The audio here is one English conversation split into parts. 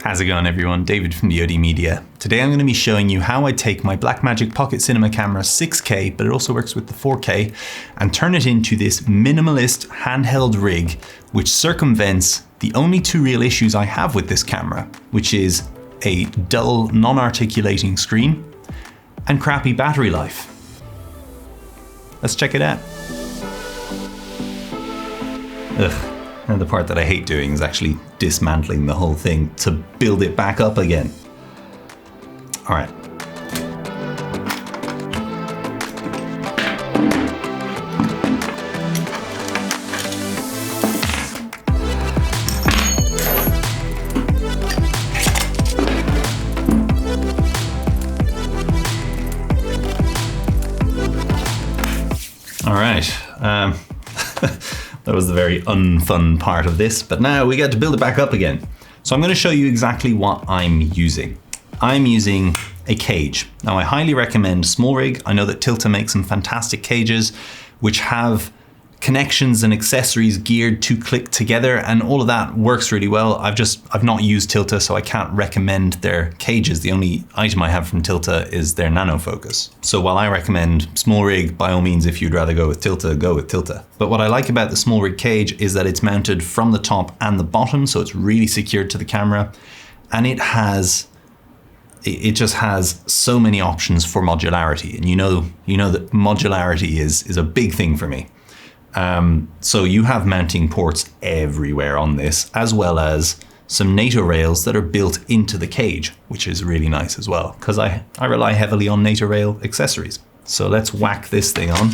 How's it going, everyone? David from DoD Media. Today I'm going to be showing you how I take my Blackmagic Pocket Cinema camera 6K, but it also works with the 4K, and turn it into this minimalist handheld rig which circumvents the only two real issues I have with this camera, which is a dull, non-articulating screen and crappy battery life. Let's check it out. Ugh. And the part that I hate doing is actually dismantling the whole thing to build it back up again. All right. All right. That was the very unfun part of this, but now we get to build it back up again. So I'm going to show you exactly what I'm using. I'm using a cage. Now I highly recommend SmallRig. I know that Tilta makes some fantastic cages which have connections and accessories geared to click together, and all of that works really well. I've not used Tilta, so I can't recommend their cages. The only item I have from Tilta is their nano focus. So while I recommend SmallRig, by all means, if you'd rather go with Tilta, go with Tilta. But what I like about the SmallRig cage is that it's mounted from the top and the bottom, so it's really secured to the camera, and it just has so many options for modularity. And you know that modularity is a big thing for me. So you have mounting ports everywhere on this, as well as some NATO rails that are built into the cage, which is really nice as well, because I rely heavily on NATO rail accessories. So let's whack this thing on.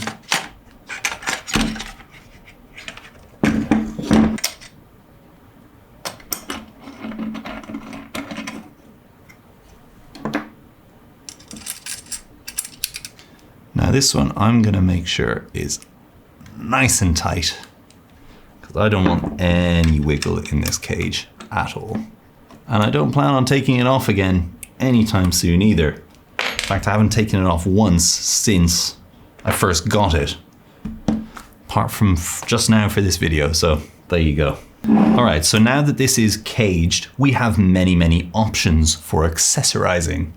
Now this one I'm gonna make sure is nice and tight, because I don't want any wiggle in this cage at all. And I don't plan on taking it off again anytime soon either. In fact, I haven't taken it off once since I first got it, apart from just now for this video, so there you go. All right, so now that this is caged, we have many options for accessorizing.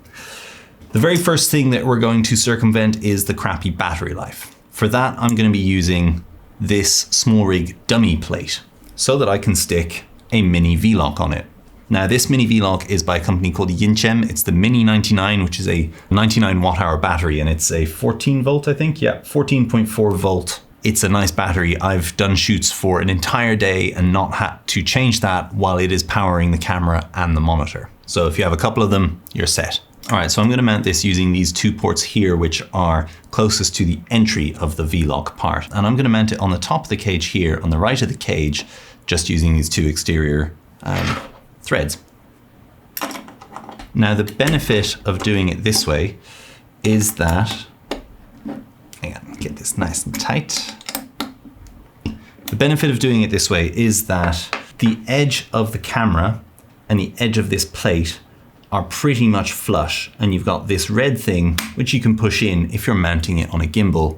The very first thing that we're going to circumvent is the crappy battery life. For that, I'm going to be using this SmallRig dummy plate so that I can stick a mini V-Lock on it. Now this mini V-Lock is by a company called Yinchem. It's the Mini 99, which is a 99 watt-hour battery, and it's a 14 volt, I think. Yeah, 14.4 volt. It's a nice battery. I've done shoots for an entire day and not had to change that while it is powering the camera and the monitor. So if you have a couple of them, you're set. All right, so I'm going to mount this using these two ports here, which are closest to the entry of the V-Lock part. And I'm going to mount it on the top of the cage here, on the right of the cage, just using these two exterior threads. Now, the benefit of doing it this way is that, hang on, get this nice and tight. The benefit of doing it this way is that the edge of the camera and the edge of this plate are pretty much flush, and you've got this red thing which you can push in if you're mounting it on a gimbal.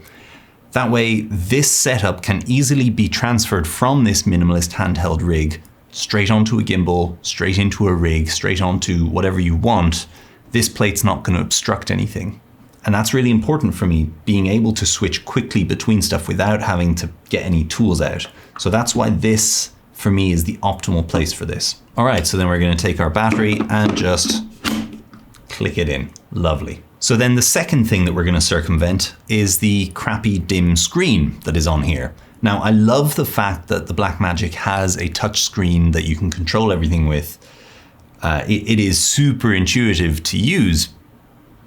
That way, this setup can easily be transferred from this minimalist handheld rig straight onto a gimbal, straight into a rig, straight onto whatever you want. This plate's not going to obstruct anything. And that's really important for me, being able to switch quickly between stuff without having to get any tools out. So that's why this, for me, is the optimal place for this. All right, so then we're going to take our battery and just click it in. Lovely. So then the second thing that we're going to circumvent is the crappy dim screen that is on here. Now, I love the fact that the Blackmagic has a touch screen that you can control everything with. It is super intuitive to use,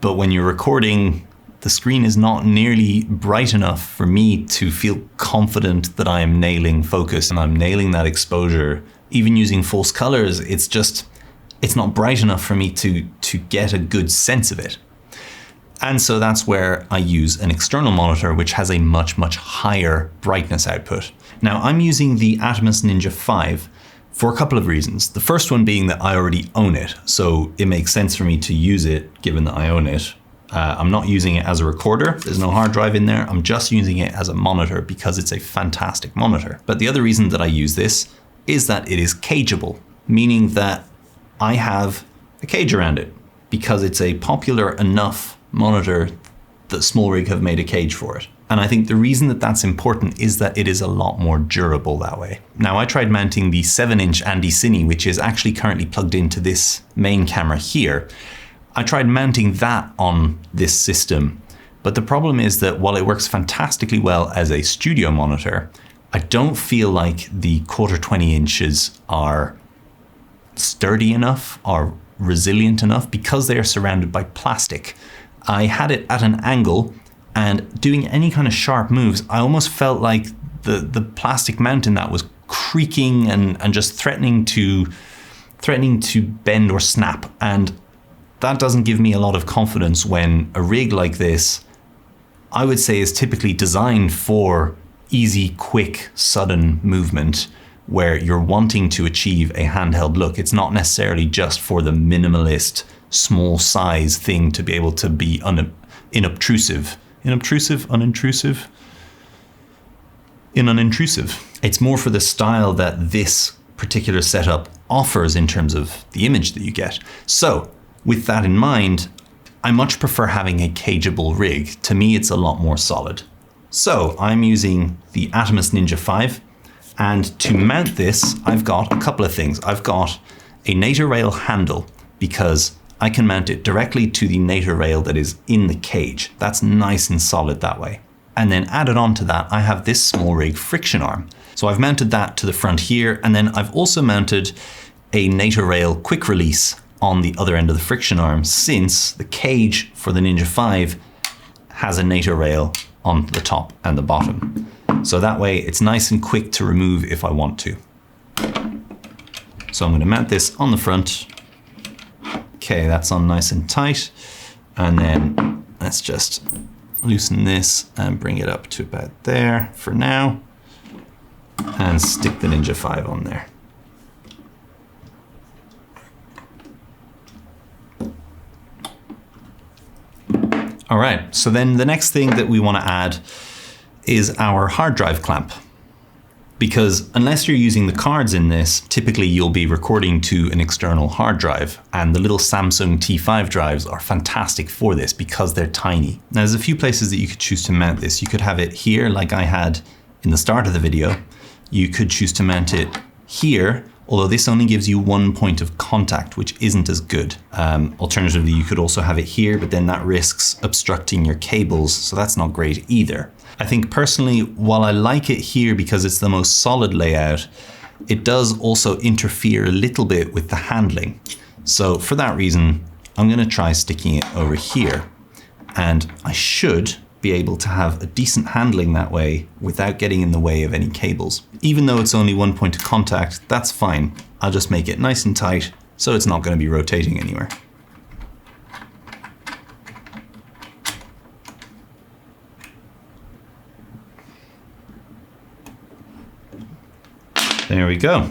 but when you're recording, the screen is not nearly bright enough for me to feel confident that I am nailing focus and I'm nailing that exposure. Even using false colors, it's not bright enough for me to get a good sense of it. And so that's where I use an external monitor, which has a much higher brightness output. Now I'm using the Atomos Ninja 5 for a couple of reasons. The first one being that I already own it, so it makes sense for me to use it given that I own it. I'm not using it as a recorder. There's no hard drive in there. I'm just using it as a monitor because it's a fantastic monitor. But the other reason that I use this is that it is cageable, meaning that I have a cage around it because it's a popular enough monitor that SmallRig have made a cage for it. And I think the reason that that's important is that it is a lot more durable that way. Now, I tried mounting the 7-inch Andy Cine, which is actually currently plugged into this main camera here. I tried mounting that on this system, but the problem is that while it works fantastically well as a studio monitor, I don't feel like the 1/4 20 inches are sturdy enough or resilient enough because they are surrounded by plastic. I had it at an angle, and doing any kind of sharp moves, I almost felt like the plastic mount in that was creaking and just threatening to bend or snap. And that doesn't give me a lot of confidence when a rig like this, I would say, is typically designed for easy, quick, sudden movement where you're wanting to achieve a handheld look. It's not necessarily just for the minimalist, small size thing to be able to be unobtrusive. Unintrusive. It's more for the style that this particular setup offers in terms of the image that you get. So with that in mind, I much prefer having a cageable rig. To me, it's a lot more solid. So I'm using the Atomos Ninja 5. And to mount this, I've got a couple of things. I've got a Nature Rail handle because I can mount it directly to the Nature Rail that is in the cage. That's nice and solid that way. And then added on to that, I have this SmallRig friction arm. So I've mounted that to the front here. And then I've also mounted a Nature Rail quick release on the other end of the friction arm, since the cage for the Ninja 5 has a Nature Rail on the top and the bottom. So that way it's nice and quick to remove if I want to. So I'm going to mount this on the front. Okay, that's on nice and tight. And then let's just loosen this and bring it up to about there for now. And stick the Ninja 5 on there. All right, so then the next thing that we want to add is our hard drive clamp. Because unless you're using the cards in this, typically you'll be recording to an external hard drive, and the little Samsung T5 drives are fantastic for this because they're tiny. Now, there's a few places that you could choose to mount this. You could have it here like I had in the start of the video. You could choose to mount it here, although this only gives you one point of contact, which isn't as good. Alternatively, you could also have it here, but then that risks obstructing your cables, so that's not great either. I think personally, while I like it here because it's the most solid layout, it does also interfere a little bit with the handling. So for that reason, I'm going to try sticking it over here, and I should be able to have a decent handling that way without getting in the way of any cables. Even though it's only one point of contact, that's fine. I'll just make it nice and tight so it's not going to be rotating anywhere. There we go.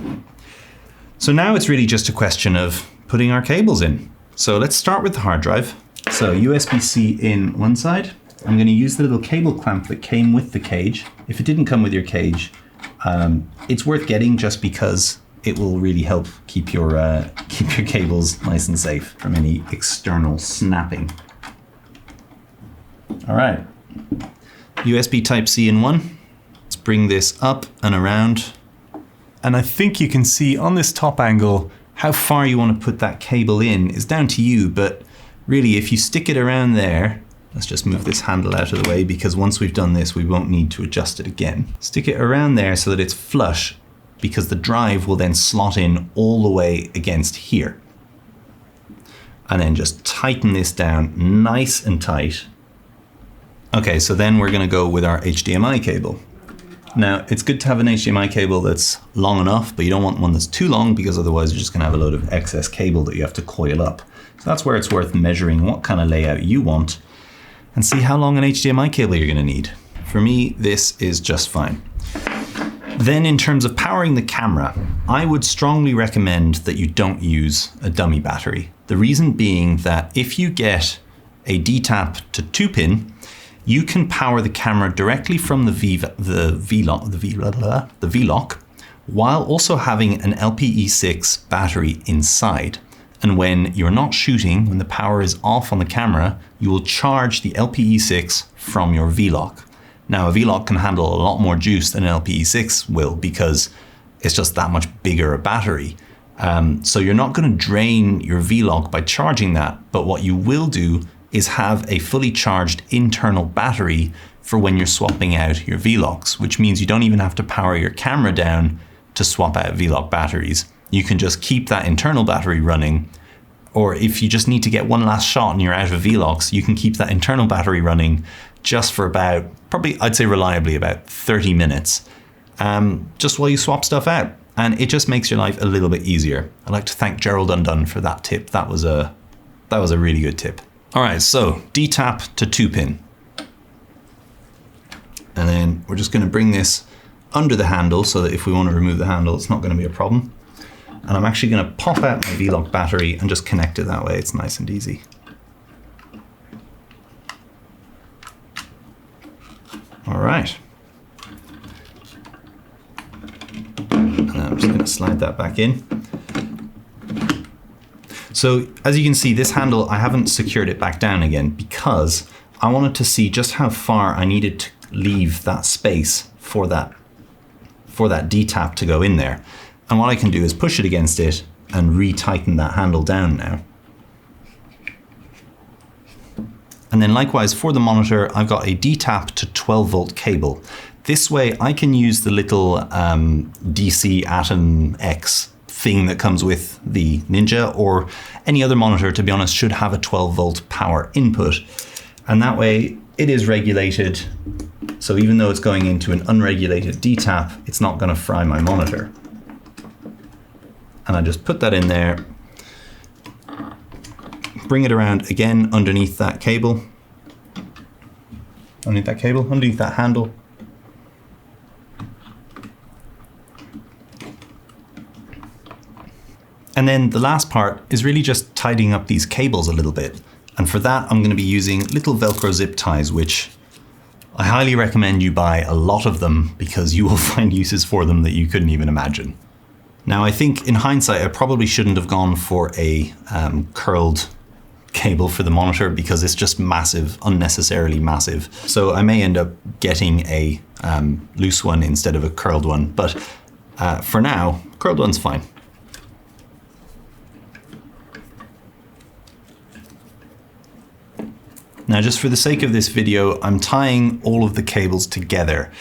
So now it's really just a question of putting our cables in. So let's start with the hard drive. So USB-C in one side. I'm going to use the little cable clamp that came with the cage. If it didn't come with your cage, it's worth getting just because it will really help keep your cables nice and safe from any external snapping. All right, USB Type-C in one. Let's bring this up and around. And I think you can see on this top angle how far you want to put that cable in is down to you, but really if you stick it around there, let's just move this handle out of the way because once we've done this, we won't need to adjust it again. Stick it around there so that it's flush, because the drive will then slot in all the way against here. And then just tighten this down nice and tight. Okay, so then we're going to go with our HDMI cable. Now, it's good to have an HDMI cable that's long enough, but you don't want one that's too long because otherwise you're just going to have a load of excess cable that you have to coil up. So that's where it's worth measuring what kind of layout you want and see how long an HDMI cable you're going to need. For me, this is just fine. Then in terms of powering the camera, I would strongly recommend that you don't use a dummy battery. The reason being that if you get a DTAP to 2-pin, you can power the camera directly from the V-lock while also having an LPE6 battery inside. And when you're not shooting, when the power is off on the camera, you will charge the LPE6 from your V-Lock. Now a V-Lock can handle a lot more juice than an LPE6 will because it's just that much bigger a battery. So you're not going to drain your V-Lock by charging that, but what you will do is have a fully charged internal battery for when you're swapping out your V-Locks, which means you don't even have to power your camera down to swap out V-Lock batteries. You can just keep that internal battery running, or if you just need to get one last shot and you're out of V-Locks, you can keep that internal battery running just for about, probably I'd say reliably about 30 minutes, just while you swap stuff out. And it just makes your life a little bit easier. I'd like to thank Gerald Undone for that tip. That was a really good tip. All right, so D-tap to 2-pin. And then we're just gonna bring this under the handle so that if we want to remove the handle, it's not gonna be a problem. And I'm actually gonna pop out my V-Lock battery and just connect it that way. It's nice and easy. All right. And I'm just gonna slide that back in. So as you can see, this handle, I haven't secured it back down again because I wanted to see just how far I needed to leave that space for that D-tap to go in there. And what I can do is push it against it and re-tighten that handle down now. And then likewise for the monitor, I've got a D-tap to 12 volt cable. This way I can use the little DC Atom X thing that comes with the Ninja, or any other monitor, to be honest, should have a 12 volt power input. And that way it is regulated. So even though it's going into an unregulated D-tap, it's not going to fry my monitor. And I just put that in there, bring it around again underneath that cable, underneath that handle. And then the last part is really just tidying up these cables a little bit. And for that, I'm going to be using little Velcro zip ties, which I highly recommend you buy a lot of them because you will find uses for them that you couldn't even imagine. Now, I think in hindsight, I probably shouldn't have gone for a curled cable for the monitor because it's just massive, unnecessarily massive. So I may end up getting a loose one instead of a curled one, but for now, curled one's fine. Now, just for the sake of this video, I'm tying all of the cables together.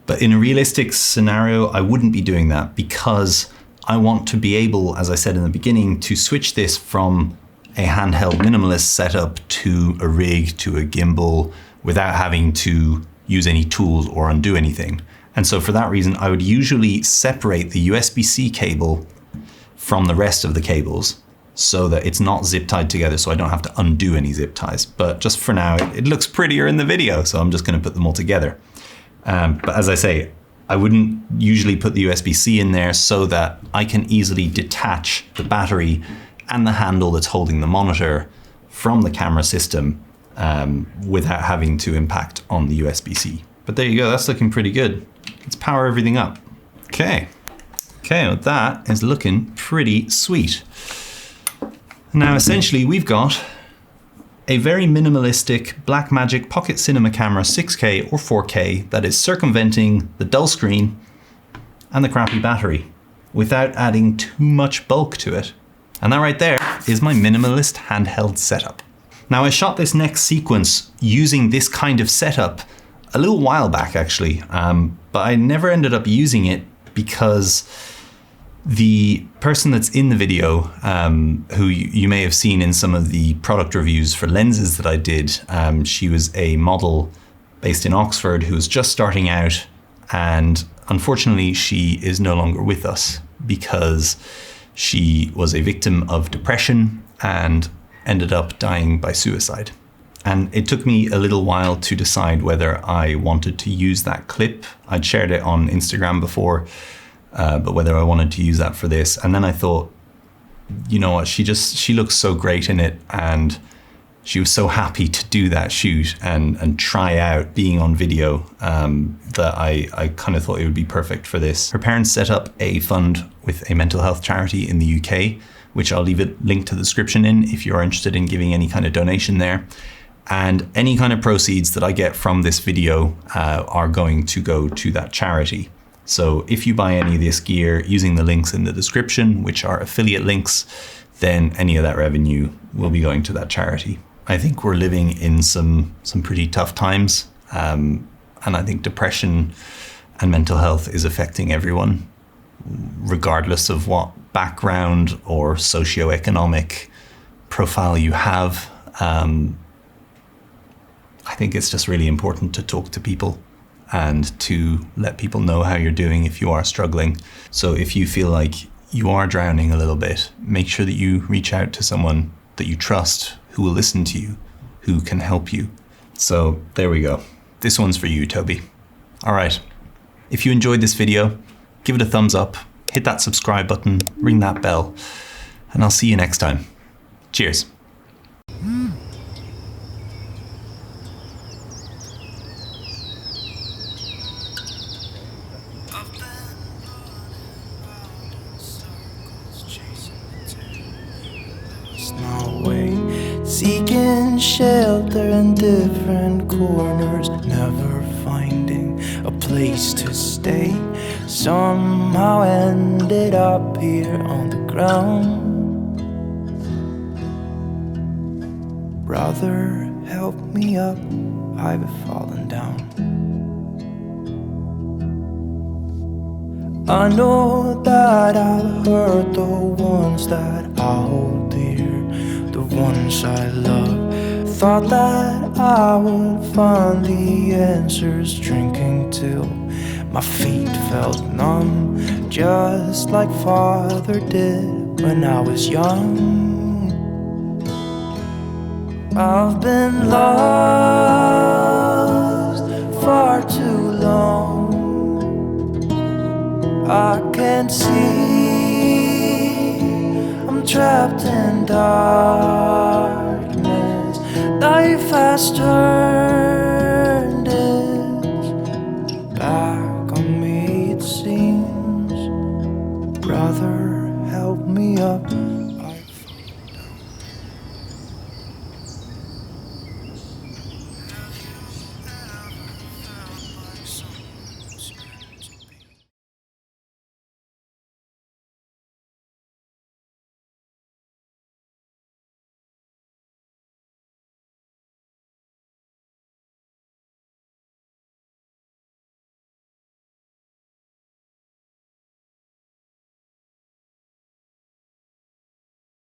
But in a realistic scenario, I wouldn't be doing that because I want to be able, as I said in the beginning, to switch this from a handheld minimalist setup to a rig, to a gimbal, without having to use any tools or undo anything. And so for that reason, I would usually separate the USB-C cable from the rest of the cables, so that it's not zip tied together, so I don't have to undo any zip ties. But just for now, it looks prettier in the video, so I'm just gonna put them all together. But as I say, I wouldn't usually put the USB-C in there so that I can easily detach the battery and the handle that's holding the monitor from the camera system without having to impact on the USB-C. But there you go, that's looking pretty good. Let's power everything up. Okay, well, that is looking pretty sweet. Now, essentially, we've got a very minimalistic Blackmagic Pocket Cinema camera 6K or 4K that is circumventing the dull screen and the crappy battery without adding too much bulk to it. And that right there is my minimalist handheld setup. Now, I shot this next sequence using this kind of setup a little while back, actually, but I never ended up using it because the person that's in the video, who you may have seen in some of the product reviews for lenses that I did, she was a model based in Oxford who was just starting out, and unfortunately she is no longer with us because she was a victim of depression and ended up dying by suicide. And it took me a little while to decide whether I wanted to use that clip. I'd shared it on Instagram before, but whether I wanted to use that for this. And then I thought, you know what, she looks so great in it, and she was so happy to do that shoot and try out being on video, that I kind of thought it would be perfect for this. Her parents set up a fund with a mental health charity in the UK, which I'll leave a link to the description in if you're interested in giving any kind of donation there. And any kind of proceeds that I get from this video are going to go to that charity. So if you buy any of this gear using the links in the description, which are affiliate links, then any of that revenue will be going to that charity. I think we're living in some pretty tough times. And I think depression and mental health is affecting everyone, regardless of what background or socioeconomic profile you have. I think it's just really important to talk to people and to let people know how you're doing if you are struggling. So if you feel like you are drowning a little bit, make sure that you reach out to someone that you trust, who will listen to you, who can help you. So there we go. This one's for you, Toby. All right. If you enjoyed this video, give it a thumbs up, hit that subscribe button, ring that bell, and I'll see you next time. Cheers. My way, seeking shelter in different corners, never finding a place to stay. Somehow ended up here on the ground. Brother, help me up, I've fallen down. I know that I've hurt the ones that I hold dear, the ones I love. Thought that I would find the answers, drinking till my feet felt numb, just like Father did when I was young. I've been lost far too long. I can't see, I'm trapped in darkness. Life has turned